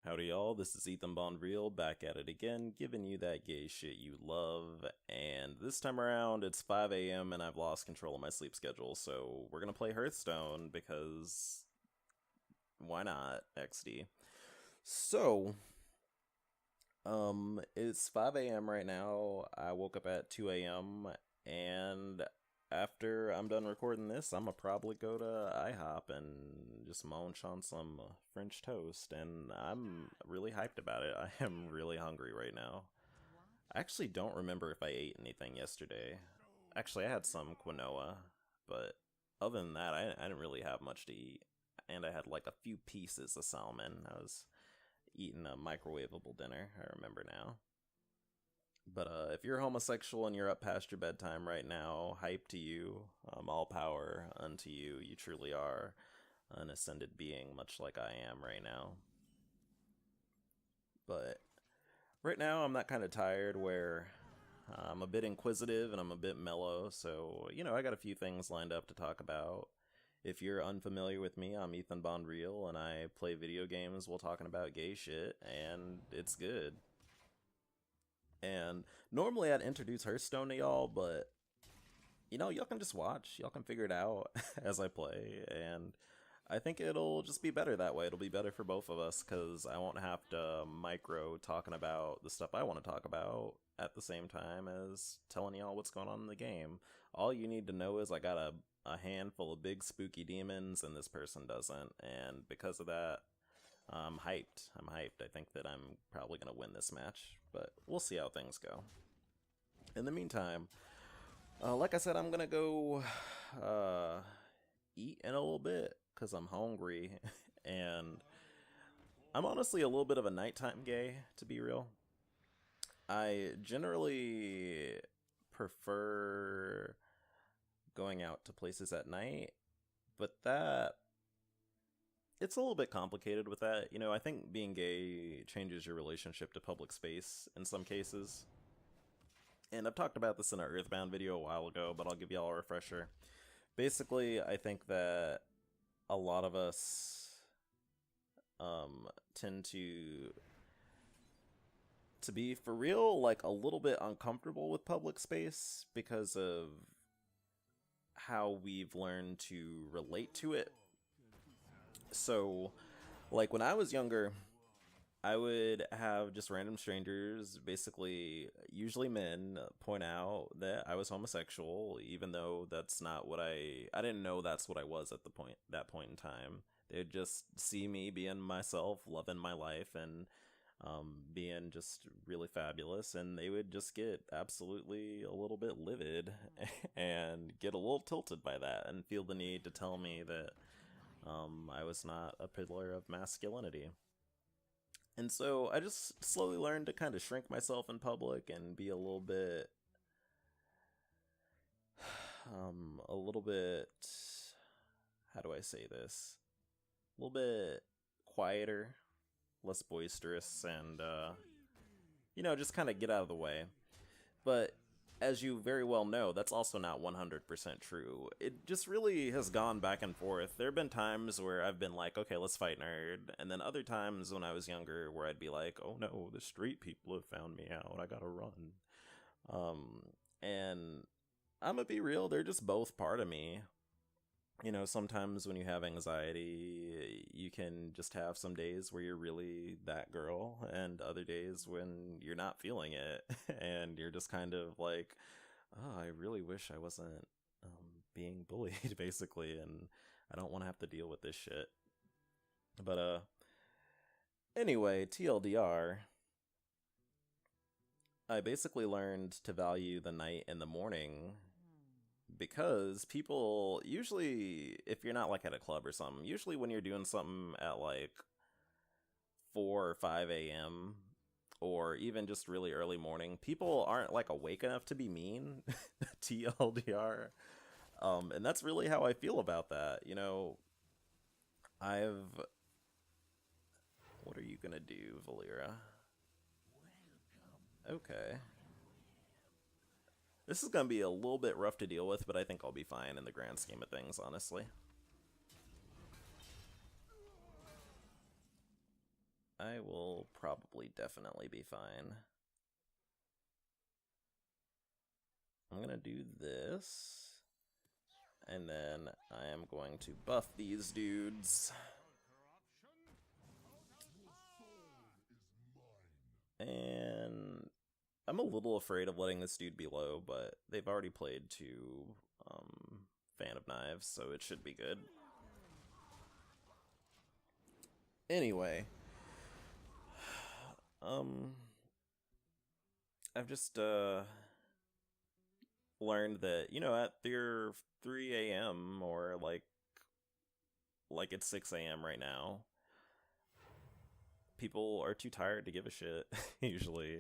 Howdy y'all, this is Ethan Bonreal back at it again, giving you that gay shit you love, and this time around it's 5 a.m. and I've lost control of my sleep schedule, so we're gonna play Hearthstone because why not, XD. So, it's 5 a.m. right now. I woke up at 2 a.m. and after I'm done recording this, I'm gonna probably go to IHOP and just munch on some French toast, and I'm really hyped about it. I am really hungry right now. I actually don't remember if I ate anything yesterday. Actually, I had some quinoa, but other than that, I didn't really have much to eat. And I had like a few pieces of salmon. I was eating a microwavable dinner, I remember now. But if you're homosexual and you're up past your bedtime right now, hype to you, all power unto you. You truly are an ascended being, much like I am right now. But right now I'm that kind of tired where I'm a bit inquisitive and I'm a bit mellow, so, I got a few things lined up to talk about. If you're unfamiliar with me, I'm Ethan Bonreal, and I play video games while talking about gay shit, and it's good. And normally I'd introduce Hearthstone to y'all, but y'all can just watch. Y'all can figure it out as I play, and I think it'll just be better that way. It'll be better for both of us, because I won't have to micro talking about the stuff I want to talk about at the same time as telling y'all what's going on in the game. All you need to know is I got a handful of big spooky demons, and this person doesn't, and because of that, I'm hyped. I think that I'm probably going to win this match, but we'll see how things go. In the meantime, like I said, I'm going to go eat in a little bit because I'm hungry, and I'm honestly a little bit of a nighttime gay, to be real. I generally prefer going out to places at night, but it's a little bit complicated with that. I think being gay changes your relationship to public space in some cases. And I've talked about this in an Earthbound video a while ago, but I'll give y'all a refresher. Basically, I think that a lot of us tend to be, for real, like a little bit uncomfortable with public space because of how we've learned to relate to it. So, like, when I was younger, I would have just random strangers, basically, usually men, point out that I was homosexual, even though that's not what I didn't know that's what I was at that point in time. They'd just see me being myself, loving my life, and being just really fabulous, and they would just get absolutely a little bit livid and get a little tilted by that and feel the need to tell me that I was not a pillar of masculinity. And so I just slowly learned to kind of shrink myself in public and be a little bit, how do I say this? A little bit quieter, less boisterous, and, just kind of get out of the way. But as you very well know, that's also not 100% true. It just really has gone back and forth. There have been times where I've been like, okay, let's fight nerd. And then other times when I was younger where I'd be like, oh no, the street people have found me out. I gotta run. And I'm gonna be real, they're just both part of me. Sometimes when you have anxiety, you can just have some days where you're really that girl, and other days when you're not feeling it, and you're just kind of like, oh, I really wish I wasn't being bullied, basically, and I don't want to have to deal with this shit. But, anyway, TLDR, I basically learned to value the night and the morning because people usually, if you're not like at a club or something, usually when you're doing something at like 4 or 5 a.m. or even just really early morning, people aren't like awake enough to be mean. TLDR. And that's really how I feel about that. What are you gonna do, Valera? Okay. This is going to be a little bit rough to deal with, but I think I'll be fine in the grand scheme of things, honestly. I will probably definitely be fine. I'm gonna do this, and then I am going to buff these dudes. And I'm a little afraid of letting this dude be low, but they've already played to Fan of Knives, so it should be good. Anyway, I've just learned that, you know, at your 3 a.m. or like it's 6 a.m. right now, people are too tired to give a shit usually.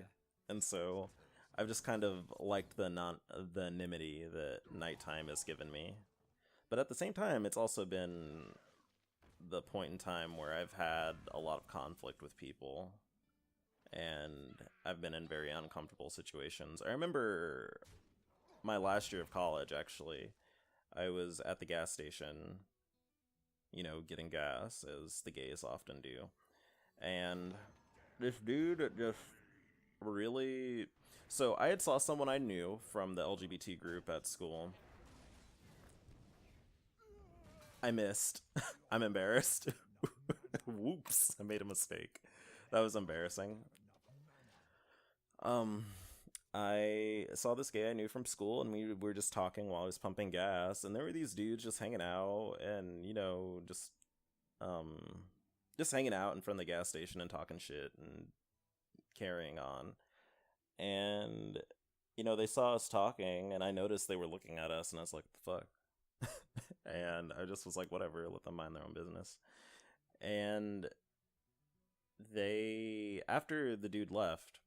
And so I've just kind of liked the anonymity that nighttime has given me. But at the same time, it's also been the point in time where I've had a lot of conflict with people, and I've been in very uncomfortable situations. I remember my last year of college, actually. I was at the gas station, you know, getting gas, as the gays often do. And this dude just really... So I had saw someone I knew from the LGBT group at school. I missed. I'm embarrassed. Whoops, I made a mistake. That was embarrassing. Um, I saw this guy I knew from school, and we were just talking while I was pumping gas, and there were these dudes just hanging out, and you know, just hanging out in front of the gas station and talking shit and carrying on. And you know, they saw us talking, and I noticed they were looking at us, and I was like, "The fuck." And I just was like, whatever, let them mind their own business. And they, after the dude left,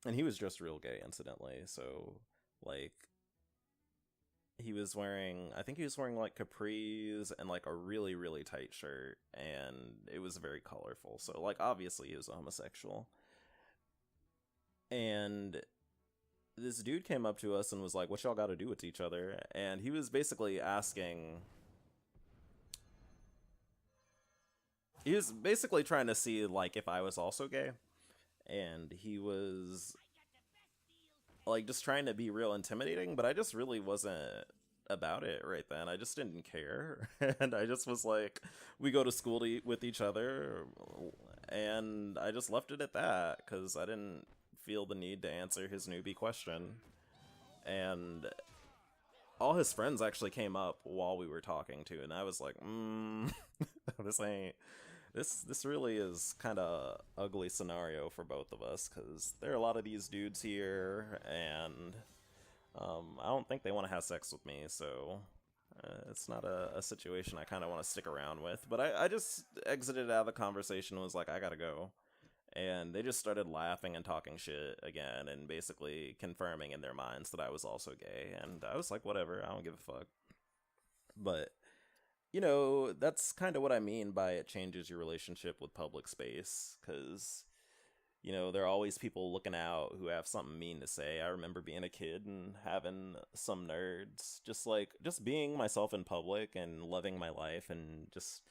and he was just real gay, incidentally, so, like, I think he was wearing, like, capris and, like, a really, really tight shirt, and it was very colorful, so, like, obviously he was a homosexual. And this dude came up to us and was like, what y'all gotta do with each other? And he was basically asking... He was basically trying to see, like, if I was also gay. And he was, like, just trying to be real intimidating, but I just really wasn't about it right then. I just didn't care. And I just was like, we go to school with each other, and I just left it at that, because I didn't feel the need to answer his newbie question. And all his friends actually came up while we were talking too, and I was like, this ain't... This really is kind of ugly scenario for both of us, because there are a lot of these dudes here, and I don't think they want to have sex with me, so it's not a situation I kind of want to stick around with. But I just exited out of the conversation and was like, I gotta go. And they just started laughing and talking shit again, and basically confirming in their minds that I was also gay, and I was like, whatever, I don't give a fuck. But you know, that's kind of what I mean by it changes your relationship with public space, because, you know, there are always people looking out who have something mean to say. I remember being a kid and having some nerds, just being myself in public and loving my life, and just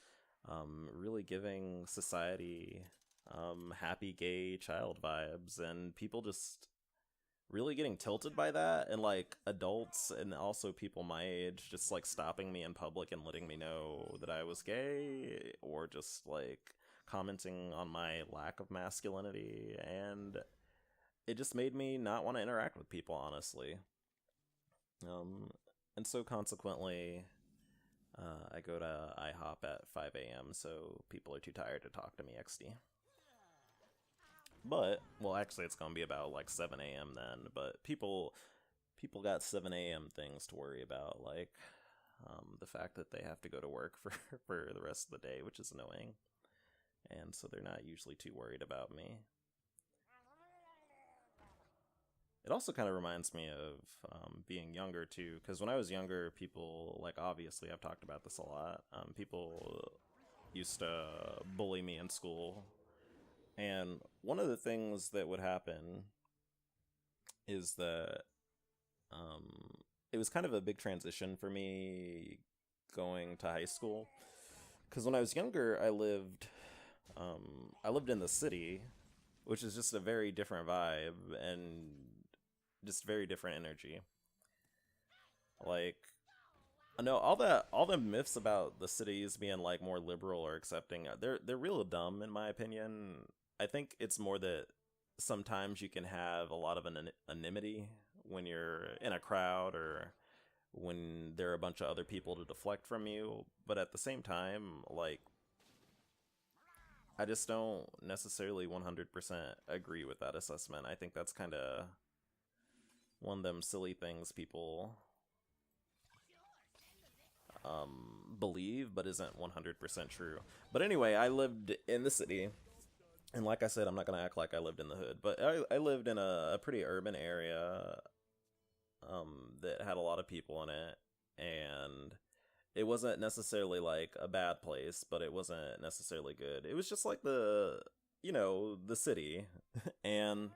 really giving society happy gay child vibes, and people just really getting tilted by that, and like adults and also people my age just like stopping me in public and letting me know that I was gay, or just like commenting on my lack of masculinity, and it just made me not want to interact with people, honestly. And so consequently, I go to IHOP at 5 a.m. so people are too tired to talk to me, XD. But, well, actually, it's gonna be about like 7 a.m. then. But people got 7 a.m. things to worry about, like the fact that they have to go to work for for the rest of the day, which is annoying. And so they're not usually too worried about me. It also kind of reminds me of being younger too, because when I was younger, people, like, obviously I've talked about this a lot. People used to bully me in school. And one of the things that would happen is that it was kind of a big transition for me going to high school. Because when I was younger, I lived I lived in the city, which is just a very different vibe and just very different energy. Like, no, all the myths about the cities being like more liberal or accepting, they're real dumb in my opinion. I think it's more that sometimes you can have a lot of anonymity when you're in a crowd or when there are a bunch of other people to deflect from you, but at the same time, like, I just don't necessarily 100% agree with that assessment. I think that's kind of one of them silly things people believe, but isn't 100% true. But anyway, I lived in the city, and like I said, I'm not gonna act like I lived in the hood, but I lived in a pretty urban area that had a lot of people in it, and it wasn't necessarily like a bad place, but it wasn't necessarily good. It was just like the city, and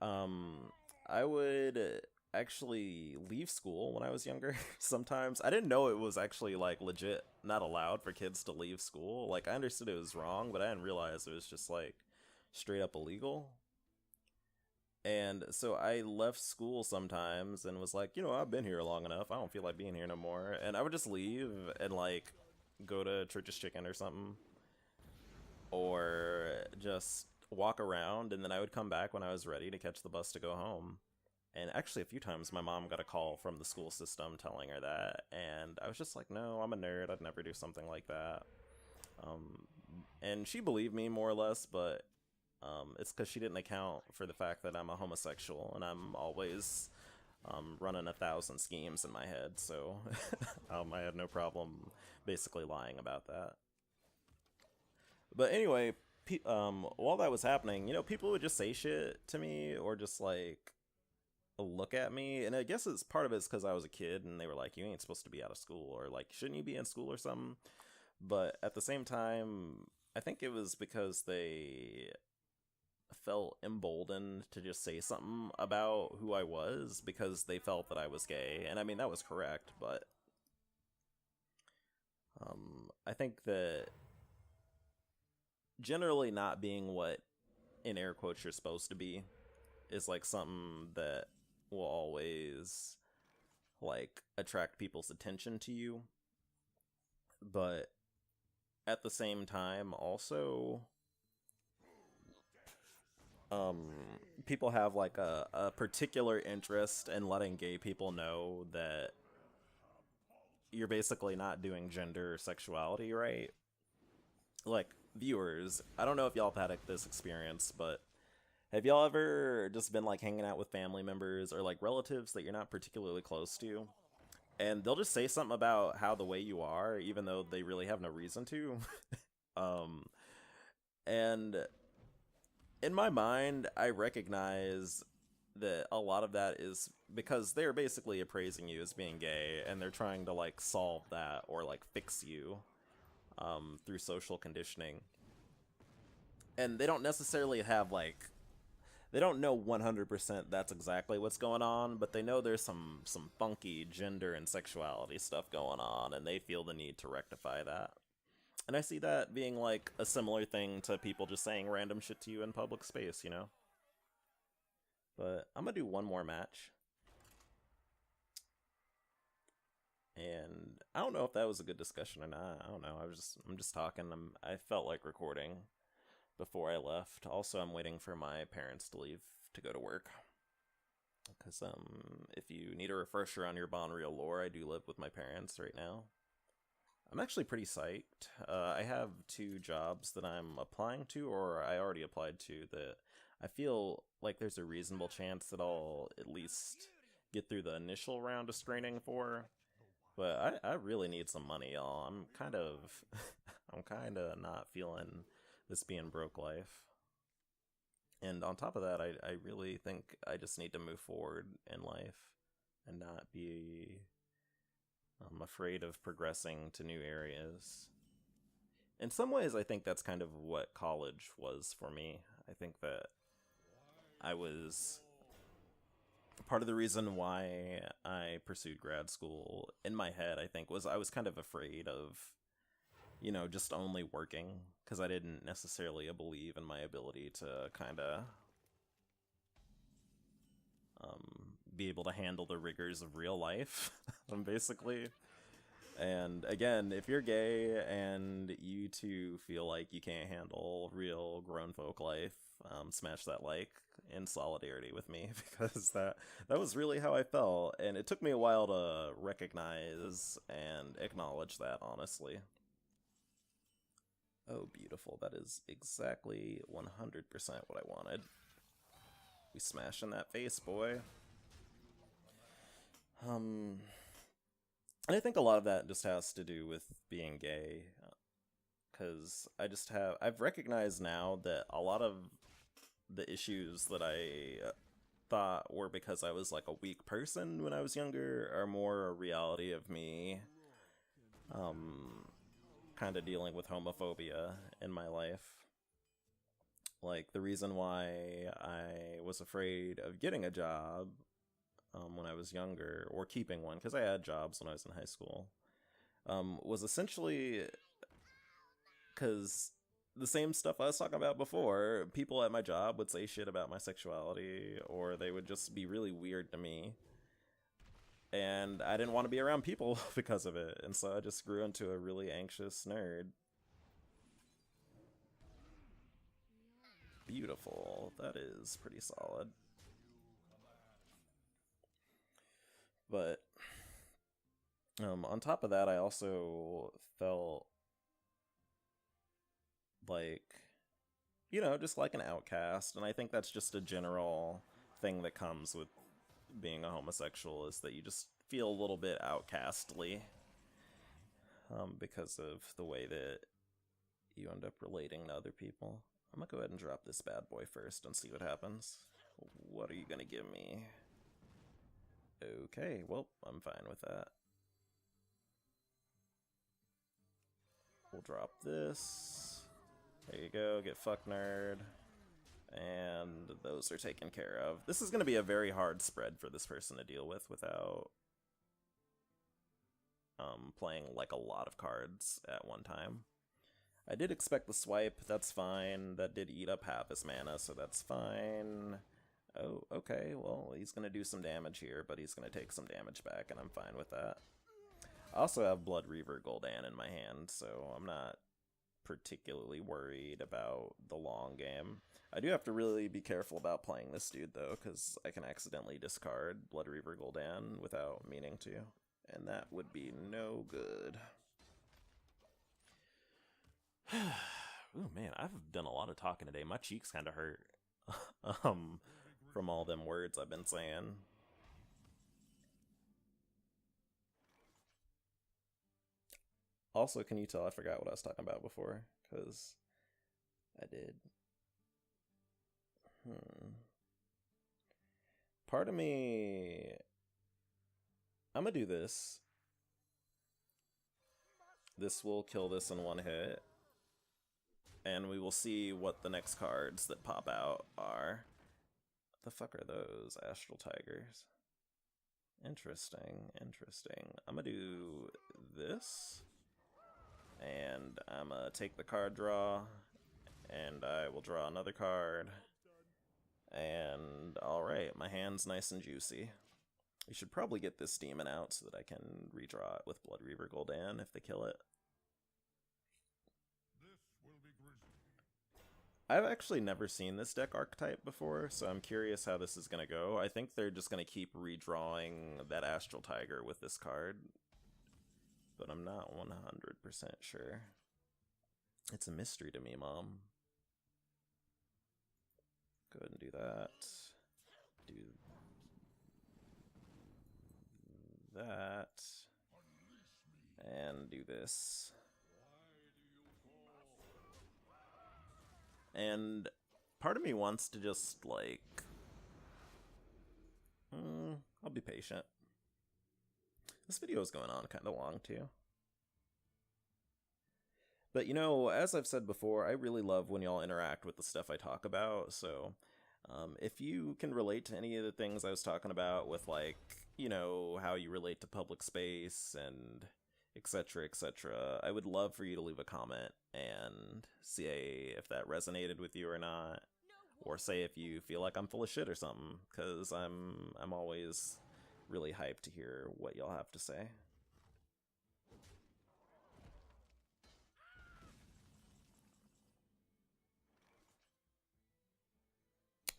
I would actually leave school when I was younger. Sometimes I didn't know it was actually like legit not allowed for kids to leave school. Like I understood it was wrong, but I didn't realize it was just like straight up illegal. And so I left school sometimes and was like, I've been here long enough. I don't feel like being here no more. And I would just leave and like go to Church's Chicken or something, or just walk around, and then I would come back when I was ready to catch the bus to go home. And actually, a few times my mom got a call from the school system telling her that, and I was just like, no, I'm a nerd. I'd never do something like that. And she believed me more or less, but it's because she didn't account for the fact that I'm a homosexual, and I'm always running 1,000 schemes in my head, so I had no problem basically lying about that. But anyway, while that was happening, people would just say shit to me or just like look at me, and I guess it's part of it's because I was a kid, and they were like, "You ain't supposed to be out of school," or like, "Shouldn't you be in school or something?" But at the same time, I think it was because they felt emboldened to just say something about who I was because they felt that I was gay, and I mean that was correct, but I think that generally not being what in air quotes you're supposed to be is like something that will always like attract people's attention to you, but at the same time also um people have like a particular interest in letting gay people know that you're basically not doing gender or sexuality right. Like, viewers, I don't know if y'all have had this experience, but have y'all ever just been like hanging out with family members or like relatives that you're not particularly close to, and they'll just say something about how the way you are even though they really have no reason to? um and in my mind I recognize that a lot of that is because they're basically appraising you as being gay, and they're trying to like solve that or like fix you through social conditioning, and they don't necessarily have like they don't know 100% that's exactly what's going on, but they know there's some funky gender and sexuality stuff going on, and they feel the need to rectify that. And I see that being like a similar thing to people just saying random shit to you in public space. But I'm gonna do one more match, and I don't know if that was a good discussion or not. I don't know. I'm just talking. I felt like recording before I left. Also, I'm waiting for my parents to leave to go to work. Because if you need a refresher on your Bonreal lore, I do live with my parents right now. I'm actually pretty psyched. I have two jobs that I'm applying to, or I already applied to, that I feel like there's a reasonable chance that I'll at least get through the initial round of screening for. But I really need some money, y'all. I'm kind of I'm kind of not feeling this being broke life. And on top of that, I really think I just need to move forward in life and not be afraid of progressing to new areas. In some ways, I think that's kind of what college was for me. I think that I was part of the reason why I pursued grad school in my head, I think, was I was kind of afraid of just only working, because I didn't necessarily believe in my ability to kind of be able to handle the rigors of real life, basically. And again, if you're gay and you too feel like you can't handle real grown folk life, smash that like in solidarity with me, because that was really how I felt, and it took me a while to recognize and acknowledge that, honestly. Oh, beautiful. That is exactly 100% what I wanted. We smashing that face, boy. And I think a lot of that just has to do with being gay, because I've recognized now that a lot of the issues that I thought were because I was like a weak person when I was younger are more a reality of me kind of dealing with homophobia in my life. Like, the reason why I was afraid of getting a job when I was younger, or keeping one, because I had jobs when I was in high school, was essentially because the same stuff I was talking about before. People at my job would say shit about my sexuality, or they would just be really weird to me. And I didn't want to be around people because of it, and so I just grew into a really anxious nerd. Beautiful. That is pretty solid. But on top of that, I also felt like, just like an outcast. And I think that's just a general thing that comes with being a homosexual, is that you just feel a little bit outcastly because of the way that you end up relating to other people. I'm gonna go ahead and drop this bad boy first and see what happens. What are you gonna give me? Okay, well, I'm fine with that. We'll drop this. There you go, get fuck nerd. And those are taken care of. This is going to be a very hard spread for this person to deal with without playing like a lot of cards at one time. I did expect the swipe, that's fine. That did eat up half his mana, so that's fine. Oh, okay, well, he's going to do some damage here, but he's going to take some damage back, and I'm fine with that. I also have Blood Reaver Gul'dan in my hand, so I'm not particularly worried about the long game. I do have to really be careful about playing this dude, though, because I can accidentally discard Blood Reaver Gul'dan without meaning to, and that would be no good. Ooh, man, I've done a lot of talking today. My cheeks kind of hurt from all them words I've been saying. Also, can you tell I forgot what I was talking about before? Because I did. Part of me... I'm gonna do this. This will kill this in one hit. And we will see what the next cards that pop out are. What the fuck are those? Astral Tigers. Interesting, interesting. I'm gonna do this. And I'm gonna take the card draw. And I will draw another card. And alright, my hand's nice and juicy. We should probably get this demon out so that I can redraw it with Blood Reaver Gul'dan if they kill it. I've actually never seen this deck archetype before, so I'm curious how this is going to go. I think they're just going to keep redrawing that Astral Tiger with this card, but I'm not 100% sure. It's a mystery to me, Mom. Go ahead and do that. Do that. And do this. And part of me wants to just, like... I'll be patient. This video is going on kind of long, too. But, as I've said before, I really love when y'all interact with the stuff I talk about, so... if you can relate to any of the things I was talking about with, like, how you relate to public space, and etc., etc. I would love for you to leave a comment and say if that resonated with you or not, or say if you feel like I'm full of shit or something, because I'm always really hyped to hear what y'all have to say.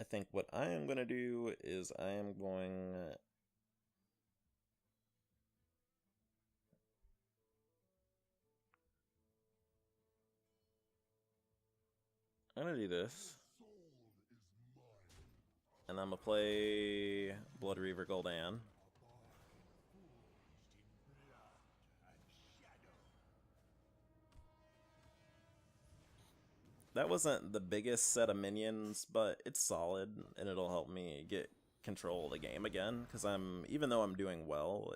I think what I am going to do is I'm going to do this. And I'm going to play Blood Reaver Gul'dan. That wasn't the biggest set of minions, but it's solid, and it'll help me get control of the game again, because even though I'm doing well,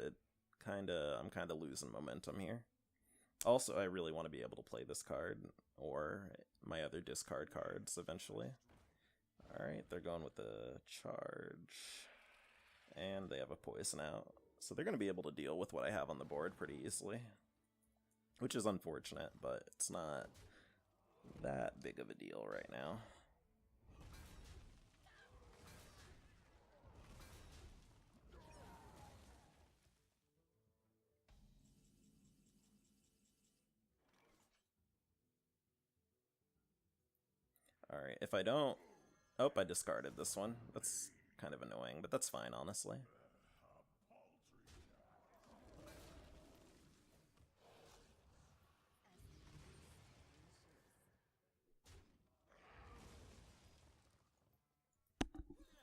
I'm kinda losing momentum here. Also, I really want to be able to play this card, or my other discard cards eventually. Alright, they're going with the charge, and they have a poison out. So they're going to be able to deal with what I have on the board pretty easily, which is unfortunate, but it's not that big of a deal right now. Alright, if I don't... Oh, I discarded this one. That's kind of annoying, but that's fine, honestly.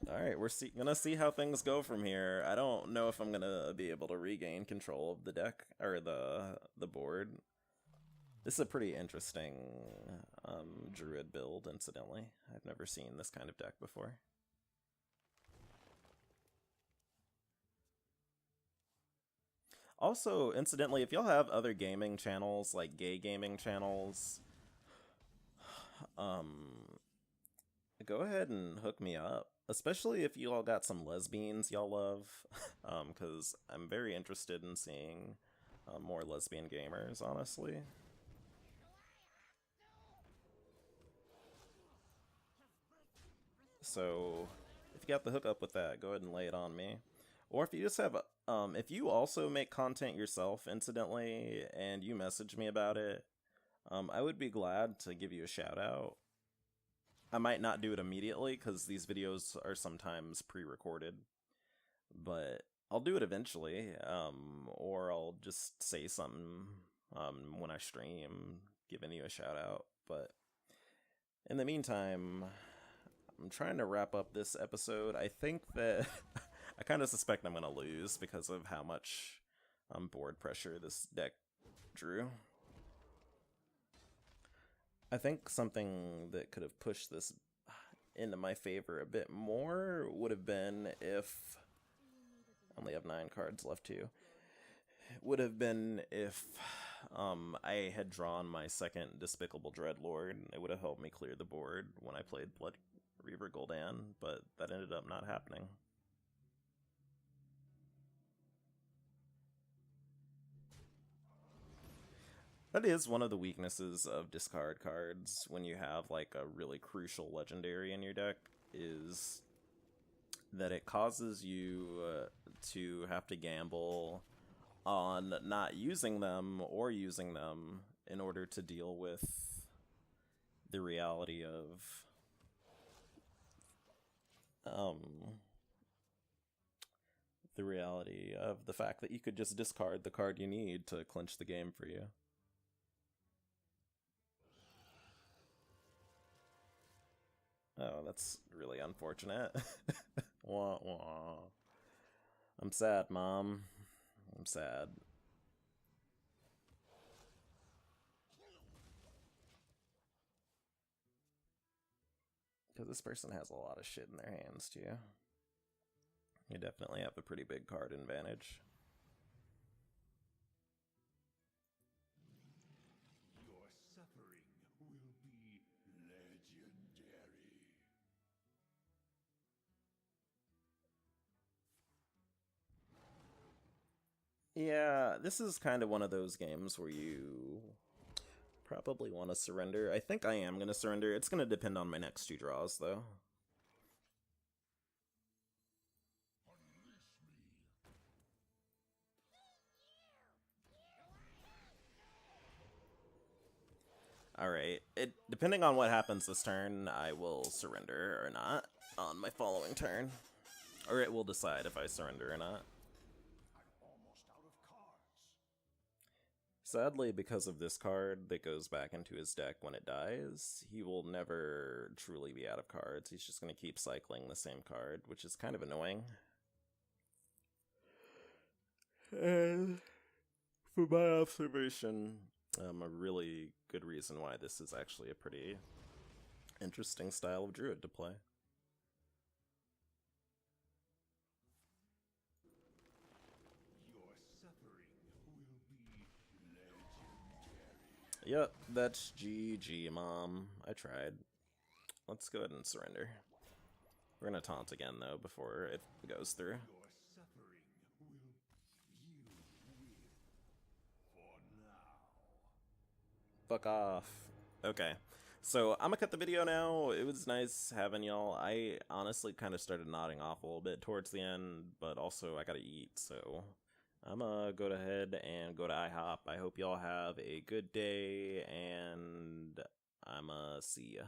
Alright, we're gonna see how things go from here. I don't know if I'm gonna be able to regain control of the deck, or the board. This is a pretty interesting druid build, incidentally. I've never seen this kind of deck before. Also, incidentally, if y'all have other gaming channels, like gay gaming channels, go ahead and hook me up. Especially if you all got some lesbians y'all love, because I'm very interested in seeing more lesbian gamers, honestly. So, if you got the hookup with that, go ahead and lay it on me. Or if you just have, if you also make content yourself, incidentally, and you message me about it, I would be glad to give you a shout out. I might not do it immediately, because these videos are sometimes pre-recorded, but I'll do it eventually, or I'll just say something when I stream, giving you a shout out. But in the meantime, I'm trying to wrap up this episode. I think that I kind of suspect I'm going to lose because of how much board pressure this deck drew. I think something that could have pushed this into my favor a bit more would have been if... I only have 9 cards left too. Would have been if I had drawn my second Despicable Dreadlord. It would have helped me clear the board when I played Blood Reaver Gul'dan, but that ended up not happening. That is one of the weaknesses of discard cards when you have like a really crucial legendary in your deck, is that it causes you to have to gamble on not using them or using them in order to deal with the reality of the fact that you could just discard the card you need to clinch the game for you. Oh, that's really unfortunate. Wah, wah. I'm sad, Mom. I'm sad. Because this person has a lot of shit in their hands, too. You definitely have a pretty big card advantage. Your suffering will be legendary. Yeah, this is kind of one of those games where you probably want to surrender. I think I am going to surrender. It's going to depend on my next two draws, though. Alright, depending on what happens this turn, I will surrender or not on my following turn. Or it will decide if I surrender or not. I'm almost out of cards. Sadly, because of this card that goes back into his deck when it dies, he will never truly be out of cards. He's just going to keep cycling the same card, which is kind of annoying. And for my observation, a really good reason why this is actually a pretty interesting style of druid to play. Your suffering will be legendary. Yep, that's GG, Mom. I tried. Let's go ahead and surrender. We're gonna taunt again, though, before it goes through. Your suffering will. You win. For now. Fuck off. Okay. So, I'm gonna cut the video now. It was nice having y'all. I honestly kind of started nodding off a little bit towards the end, but also I gotta eat, so I'm gonna go ahead and go to IHOP. I hope y'all have a good day, and I'm see ya.